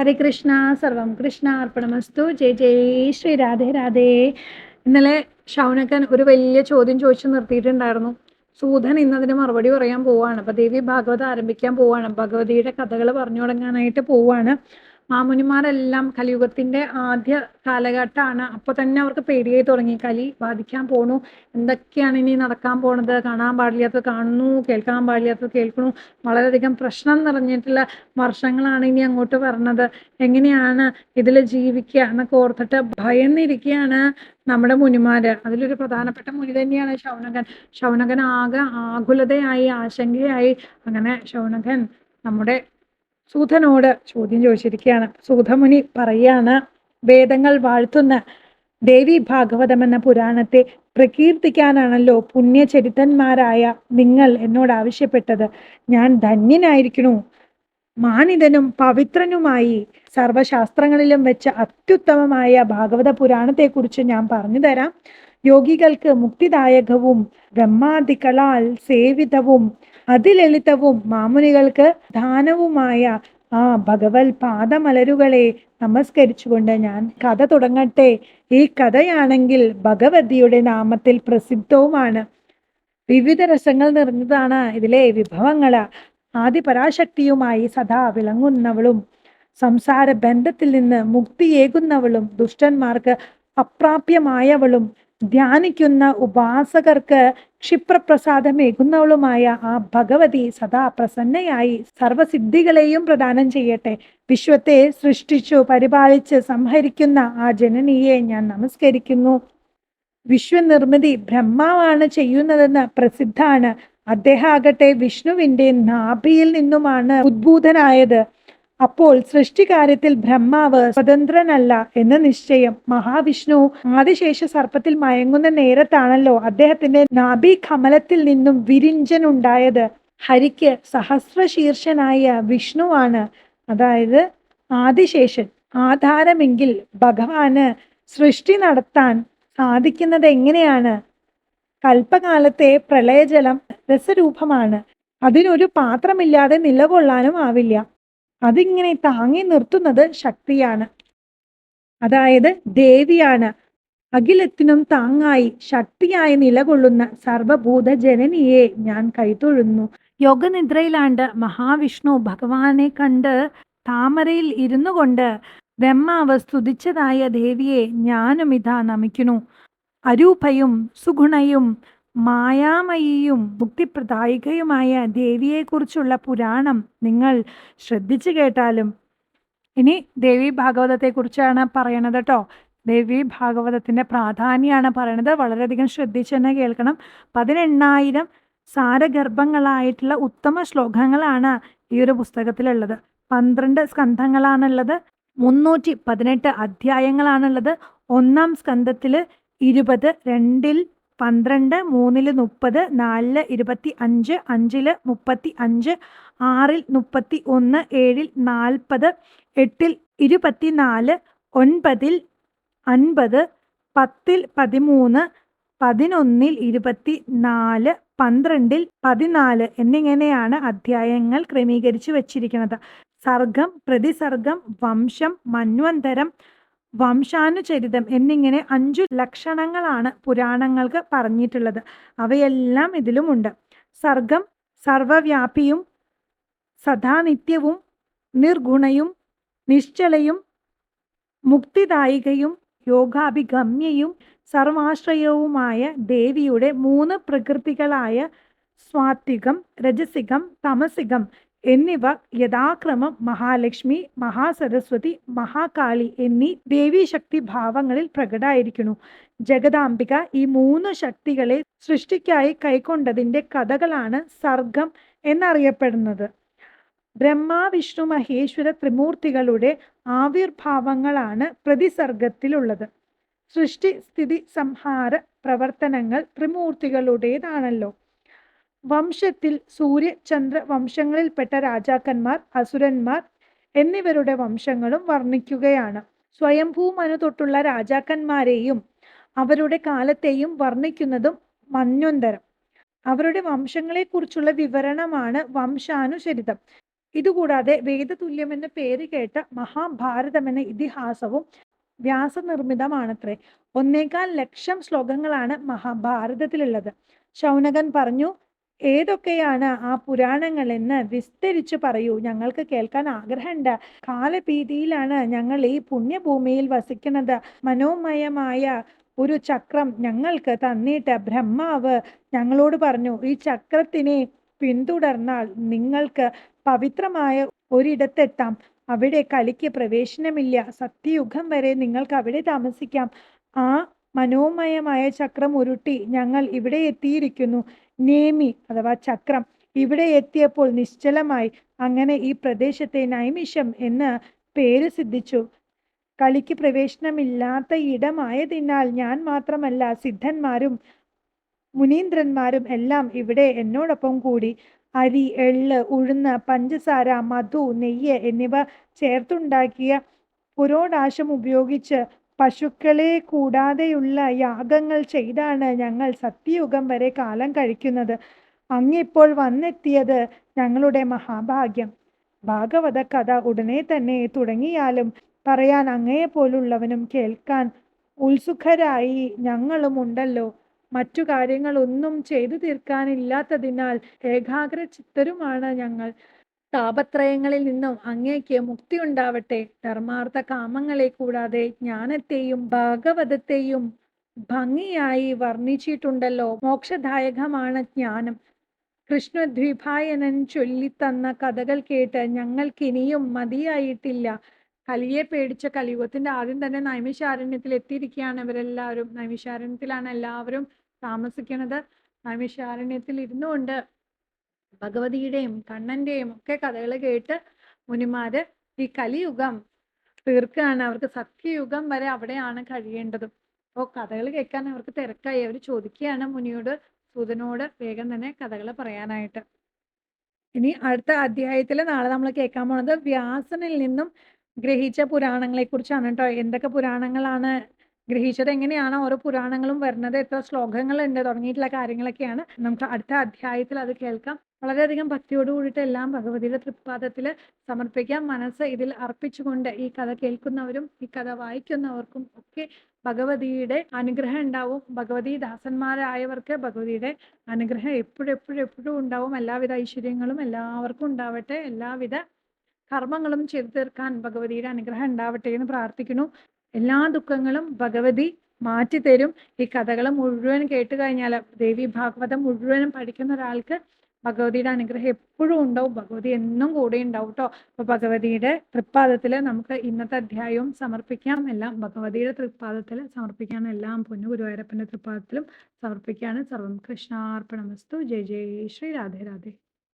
ഹരേ കൃഷ്ണ, സർവം കൃഷ്ണ അർപ്പണമസ്തു. ജയ് ജയ് ശ്രീ രാധേ രാധേ. ഇന്നലെ ശൗനകൻ ഒരു വലിയ ചോദ്യം ചോദിച്ചു നിർത്തിയിട്ടുണ്ടായിരുന്നു. സൂതൻ ഇന്നതിന് മറുപടി പറയാൻ പോവാണ്. അപ്പൊ ദേവി ഭാഗവതം ആരംഭിക്കാൻ പോവാണ്. ഭഗവതിയുടെ കഥകൾ പറഞ്ഞു തുടങ്ങാനായിട്ട് പോവാണ്. മാമുനിമാരെല്ലാം കലിയുഗത്തിന്റെ ആദ്യ കാലഘട്ടമാണ്. അപ്പൊ തന്നെ അവർക്ക് പേടിയായി തുടങ്ങി. കലി ബാധിക്കാൻ പോണു, എന്തൊക്കെയാണ് ഇനി നടക്കാൻ പോണത്, കാണാൻ പാടില്ലാത്തത് കാണുന്നു, കേൾക്കാൻ പാടില്ലാത്തത് കേൾക്കണു, വളരെയധികം പ്രശ്നം നിറഞ്ഞിട്ടുള്ള വർഷങ്ങളാണ് ഇനി അങ്ങോട്ട് വരണത്, എങ്ങനെയാണ് ഇതിൽ ജീവിക്കുക എന്നൊക്കെ ഓർത്തിട്ട് ഭയന്നിരിക്കുകയാണ് നമ്മുടെ മുനിമാര്. അതിലൊരു പ്രധാനപ്പെട്ട മുനി തന്നെയാണ് ശൗനകൻ. ശൗനകൻ ആകെ ആകുലതയായി, ആശങ്കയായി. അങ്ങനെ ശൗനകൻ നമ്മുടെ സൂതനോട് ചോദ്യം ചോദിച്ചിരിക്കുകയാണ്. സൂതമുനി പറയാണ്, വേദങ്ങൾ വാഴ്ത്തുന്ന ദേവി ഭാഗവതം എന്ന പുരാണത്തെ പ്രകീർത്തിക്കാനാണല്ലോ പുണ്യചരിതന്മാരായ നിങ്ങൾ എന്നോട് ആവശ്യപ്പെട്ടത്. ഞാൻ ധന്യനായിരിക്കണു. മാനിതനും പവിത്രനുമായി സർവശാസ്ത്രങ്ങളിലും വെച്ച് അത്യുത്തമമായ ഭാഗവത പുരാണത്തെക്കുറിച്ച് ഞാൻ പറഞ്ഞു തരാം. യോഗികൾക്ക് മുക്തിദായകവും ബ്രഹ്മാദികളാൽ സേവിതവും അതിലളിതവും മാമുനികൾക്ക് ദാനവുമായ ആ ഭഗവൽ പാദമലരുകളെ നമസ്കരിച്ചുകൊണ്ട് ഞാൻ കഥ തുടങ്ങട്ടെ. ഈ കഥയാണെങ്കിൽ ഭഗവതിയുടെ നാമത്തിൽ പ്രസിദ്ധവുമാണ്. വിവിധ രസങ്ങൾ നിറഞ്ഞതാണ് ഇതിലെ വിഭവങ്ങള്. ആദിപരാശക്തിയുമായി സദാ വിളങ്ങുന്നവളും സംസാര ബന്ധത്തിൽ നിന്ന് മുക്തിയേകുന്നവളും ദുഷ്ടന്മാർക്ക് അപ്രാപ്യമായവളും ധ്യാനിക്കുന്ന ഉപാസകർക്ക് ക്ഷിപ്രപ്രസാദമേകുന്നവളുമായ ആ ഭഗവതി സദാ പ്രസന്നയായി സർവസിദ്ധികളെയും പ്രദാനം ചെയ്യട്ടെ. വിശ്വത്തെ സൃഷ്ടിച്ചു പരിപാലിച്ച് സംഹരിക്കുന്ന ആ ജനനിയെ ഞാൻ നമസ്കരിക്കുന്നു. വിശ്വനിർമ്മിതി ബ്രഹ്മാവാണ് ചെയ്യുന്നതെന്ന് പ്രസിദ്ധാണ്. അദ്ദേഹം ആകട്ടെ വിഷ്ണുവിന്റെ നാഭിയിൽ നിന്നുമാണ് ഉദ്ഭൂതനായത്. അപ്പോൾ സൃഷ്ടികാര്യത്തിൽ ബ്രഹ്മാവ് സ്വതന്ത്രനല്ല എന്ന് നിശ്ചയം. മഹാവിഷ്ണു ആദിശേഷ സർപ്പത്തിൽ മയങ്ങുന്ന നേരത്താണല്ലോ അദ്ദേഹത്തിന്റെ നാഭി കമലത്തിൽ നിന്നും വിരിഞ്ചനുണ്ടായത്. ഹരിക്ക് സഹസ്രശീർഷനായ വിഷ്ണുവാണ്, അതായത് ആദിശേഷൻ, ആധാരമെങ്കിൽ ഭഗവാന് സൃഷ്ടി നടത്താൻ സാധിക്കുന്നത് എങ്ങനെയാണ്? കൽപ്പകാലത്തെ പ്രളയജലം രസരൂപമാണ്. അതിനൊരു പാത്രമില്ലാതെ നിലകൊള്ളാനും ആവില്ല. അതിങ്ങനെ താങ്ങി നിർത്തുന്നത് ശക്തിയാണ്, അതായത് ദേവിയാണ്. അഖിലത്തിനും താങ്ങായി ശക്തിയായി നിലകൊള്ളുന്ന സർവഭൂത ജനനിയെ ഞാൻ കൈതൊഴുന്നു. യോഗനിദ്രയിലാണ്ട് മഹാവിഷ്ണു ഭഗവാനെ കണ്ട് താമരയിൽ ഇരുന്നു കൊണ്ട് ബ്രഹ്മാവ് സ്തുതിച്ചതായ ദേവിയെ ഞാനും ഇതാ നമിക്കുന്നു. അരൂപയും സുഗുണയും മായാമയിയും മുക്തിപ്രദായികയുമായ ദേവിയെക്കുറിച്ചുള്ള പുരാണം നിങ്ങൾ ശ്രദ്ധിച്ചു കേട്ടാലും. ഇനി ദേവി ഭാഗവതത്തെ കുറിച്ചാണ് പറയണത് കേട്ടോ. ദേവി ഭാഗവതത്തിന്റെ പ്രാധാന്യമാണ് പറയണത്. വളരെയധികം ശ്രദ്ധിച്ച് തന്നെ കേൾക്കണം. 18,000 സാരഗർഭങ്ങളായിട്ടുള്ള ഉത്തമ ശ്ലോകങ്ങളാണ് ഈ ഒരു പുസ്തകത്തിലുള്ളത്. 12 സ്കന്ധങ്ങളാണുള്ളത്. 318 അധ്യായങ്ങളാണുള്ളത്. 1-ാം സ്കന്ധത്തില് 20, 2-ൽ 12, 3-ല് 30, 4-ല് 25, 5-ല് 35, 6-ൽ 31, 7-ൽ 40, 8-ൽ 24, 9-ൽ 50, 10-ൽ 13, 11-ൽ 24, 12-ൽ 14 എന്നിങ്ങനെയാണ് അധ്യായങ്ങൾ ക്രമീകരിച്ചു വച്ചിരിക്കുന്നത്. സർഗം, പ്രതിസർഗം, വംശം, മന്വന്തരം, വംശാനുചരിതം എന്നിങ്ങനെ 5 ലക്ഷണങ്ങളാണ് പുരാണങ്ങൾക്ക് പറഞ്ഞിട്ടുള്ളത്. അവയെല്ലാം ഇതിലുമുണ്ട്. സർഗം സർവവ്യാപിയും സദാനിത്യവും നിർഗുണയും നിശ്ചലയും മുക്തിദായികയും യോഗാഭിഗമ്യയും സർവാശ്രയവുമായ ദേവിയുടെ 3 പ്രകൃതികളായ സ്വാത്വികം, രജസികം, തമസികം എന്നിവ യഥാക്രമം മഹാലക്ഷ്മി, മഹാസരസ്വതി, മഹാകാളി എന്നീ ദേവീശക്തി ഭാവങ്ങളിൽ പ്രകടമായിരിക്കുന്നു. ജഗദാംബിക ഈ 3 ശക്തികളെ സൃഷ്ടിക്കായി കൈക്കൊണ്ടതിന്റെ കഥകളാണ് സർഗം എന്നറിയപ്പെടുന്നത്. ബ്രഹ്മ, വിഷ്ണു, മഹേശ്വര ത്രിമൂർത്തികളുടെ ആവിർഭാവങ്ങളാണ് പ്രതിസർഗത്തിലുള്ളത്. സൃഷ്ടി, സ്ഥിതി, സംഹാര പ്രവർത്തനങ്ങൾ ത്രിമൂർത്തികളുടേതാണല്ലോ. വംശത്തിൽ സൂര്യ ചന്ദ്ര വംശങ്ങളിൽപ്പെട്ട രാജാക്കന്മാർ, അസുരന്മാർ എന്നിവരുടെ വംശങ്ങളും വർണ്ണിക്കുകയാണ്. സ്വയംഭൂ മനു തൊട്ടുള്ള രാജാക്കന്മാരെയും അവരുടെ കാലത്തെയും വർണ്ണിക്കുന്നതും മന്വന്തരം. അവരുടെ വംശങ്ങളെക്കുറിച്ചുള്ള വിവരണമാണ് വംശാനുചരിതം. ഇതുകൂടാതെ വേദതുല്യമെന്ന് പേര് കേട്ട മഹാഭാരതം എന്ന ഇതിഹാസവും വ്യാസനിർമ്മിതമാണത്രേ. 1,400,000 ശ്ലോകങ്ങളാണ് മഹാഭാരതത്തിലുള്ളത്. ശൗനകൻ പറഞ്ഞു, ഏതൊക്കെയാണ് ആ പുരാണങ്ങൾ എന്ന് വിസ്തരിച്ചു പറയൂ, ഞങ്ങൾക്ക് കേൾക്കാൻ ആഗ്രഹമുണ്ട്. കാലഭീതിയിലാണ് ഞങ്ങൾ ഈ പുണ്യഭൂമിയിൽ വസിക്കുന്നത്. മനോമയമായ ഒരു ചക്രം ഞങ്ങൾക്ക് തന്നിട്ട് ബ്രഹ്മാവ് ഞങ്ങളോട് പറഞ്ഞു, ഈ ചക്രത്തിനെ പിന്തുടർന്നാൽ നിങ്ങൾക്ക് പവിത്രമായ ഒരിടത്തെത്താം. അവിടെ കലിക്ക് പ്രവേശനമില്ല. സത്യയുഗം വരെ നിങ്ങൾക്ക് അവിടെ താമസിക്കാം. ആ മനോമയമായ ചക്രം ഉരുട്ടി ഞങ്ങൾ ഇവിടെ എത്തിയിരിക്കുന്നു. നേമി അഥവാ ചക്രം ഇവിടെ എത്തിയപ്പോൾ നിശ്ചലമായി. അങ്ങനെ ഈ പ്രദേശത്തെ നൈമിഷം എന്ന് പേര് സിദ്ധിച്ചു. കലിക്ക് പ്രവേശനമില്ലാത്ത ഇടമായതിനാൽ ഞാൻ മാത്രമല്ല, സിദ്ധന്മാരും മുനീന്ദ്രന്മാരും എല്ലാം ഇവിടെ എന്നോടൊപ്പം കൂടി. അരി, എള്ള്, ഉഴുന്ന്, പഞ്ചസാര, മധു, നെയ്യ് എന്നിവ ചേർത്തുണ്ടാക്കിയ പുരോടാശം ഉപയോഗിച്ച് പശുക്കളെ കൂടാതെയുള്ള യാഗങ്ങൾ ചെയ്താണ് ഞങ്ങൾ സത്യയുഗം വരെ കാലം കഴിക്കുന്നത്. അങ്ങിപ്പോൾ വന്നെത്തിയത് ഞങ്ങളുടെ മഹാഭാഗ്യം. ഭാഗവത കഥ ഉടനെ തന്നെ തുടങ്ങിയാലും പറയാൻ അങ്ങയെപ്പോലുള്ളവനും കേൾക്കാൻ ഉത്സുകരായി ഞങ്ങളും ഉണ്ടല്ലോ. മറ്റു കാര്യങ്ങളൊന്നും ചെയ്തു തീർക്കാനില്ലാത്തതിനാൽ ഏകാഗ്രചിത്തരുമാണ് ഞങ്ങൾ. താപത്രയങ്ങളിൽ നിന്നും അങ്ങേക്ക് മുക്തി ഉണ്ടാവട്ടെ. ധർമാർത്ഥ കാമങ്ങളെ കൂടാതെ ജ്ഞാനത്തെയും ഭാഗവതത്തെയും ഭംഗിയായി വർണ്ണിച്ചിട്ടുണ്ടല്ലോ. മോക്ഷദായകമാണ് ജ്ഞാനം. കൃഷ്ണദ്വൈപായനൻ ചൊല്ലിത്തന്ന കഥകൾ കേട്ട് ഞങ്ങൾക്കിനിയും മതിയായിട്ടില്ല. കലിയെ പേടിച്ച കലിയുഗത്തിന്റെ ആദ്യം തന്നെ നൈമിഷാരണ്യത്തിൽ എത്തിയിരിക്കുകയാണ് ഇവരെല്ലാവരും. നൈമിഷാരണ്യത്തിലാണ് എല്ലാവരും താമസിക്കുന്നത്. നൈമിഷാരണ്യത്തിൽ ഇരുന്നുകൊണ്ട് ഭഗവതിയുടെയും കണ്ണന്റെയും ഒക്കെ കഥകൾ കേട്ട് മുനിമാര് ഈ കലിയുഗം തീർക്കുകയാണ്. അവർക്ക് സത്യയുഗം വരെ അവിടെയാണ് കഴിയേണ്ടത്. അപ്പോൾ കഥകൾ കേൾക്കാൻ അവർക്ക് തിരക്കായി. അവർ ചോദിക്കുകയാണ് മുനിയോട്, സൂതനോട് വേഗം തന്നെ കഥകൾ പറയാനായിട്ട്. ഇനി അടുത്ത അധ്യായത്തിൽ നാളെ നമ്മൾ കേൾക്കാൻ പോണത് വ്യാസനിൽ നിന്നും ഗ്രഹിച്ച പുരാണങ്ങളെ കുറിച്ചാണ് കേട്ടോ. എന്തൊക്കെ പുരാണങ്ങളാണ് ഗ്രഹിച്ചത്, എങ്ങനെയാണ് ഓരോ പുരാണങ്ങളും വരുന്നത്, എത്ര ശ്ലോകങ്ങളുണ്ട് തുടങ്ങിയിട്ടുള്ള കാര്യങ്ങളൊക്കെയാണ് നമുക്ക് അടുത്ത അധ്യായത്തിൽ അത് കേൾക്കാം. വളരെയധികം ഭക്തിയോട് കൂടിയിട്ട് എല്ലാം ഭഗവതിയുടെ തൃപ്പാദത്തിൽ സമർപ്പിക്കാം. മനസ്സ് ഇതിൽ അർപ്പിച്ചുകൊണ്ട് ഈ കഥ കേൾക്കുന്നവരും ഈ കഥ വായിക്കുന്നവർക്കും ഒക്കെ ഭഗവതിയുടെ അനുഗ്രഹം ഉണ്ടാവും. ഭഗവതി ദാസന്മാരായവർക്ക് ഭഗവതിയുടെ അനുഗ്രഹം എപ്പോഴും ഉണ്ടാവും. എല്ലാവിധ ഐശ്വര്യങ്ങളും എല്ലാവർക്കും ഉണ്ടാവട്ടെ. എല്ലാവിധ കർമ്മങ്ങളും ചെയ്തു തീർക്കാൻ ഭഗവതിയുടെ അനുഗ്രഹം ഉണ്ടാവട്ടെ എന്ന് പ്രാർത്ഥിക്കുന്നു. എല്ലാ ദുഃഖങ്ങളും ഭഗവതി മാറ്റിത്തരും. ഈ കഥകൾ മുഴുവൻ കേട്ട് കഴിഞ്ഞാൽ, ദേവി ഭാഗവതം മുഴുവനും പഠിക്കുന്ന ഒരാൾക്ക് ഭഗവതിയുടെ അനുഗ്രഹം എപ്പോഴും ഉണ്ടാവും. ഭഗവതി എന്നും കൂടെ ഉണ്ടാവും കേട്ടോ. അപ്പൊ ഭഗവതിയുടെ തൃപ്പാദത്തിൽ നമുക്ക് ഇന്നത്തെ അധ്യായവും സമർപ്പിക്കാം. എല്ലാം ഭഗവതിയുടെ തൃപ്പാദത്തിൽ സമർപ്പിക്കാൻ എല്ലാം പൊന്നു ഗുരുവായൂരപ്പന്റെ തൃപ്പാദത്തിലും സമർപ്പിക്കുകയാണ്. സർവം കൃഷ്ണാർപ്പണമസ്തു. ജയ ജയ ശ്രീ രാധേ രാധേ.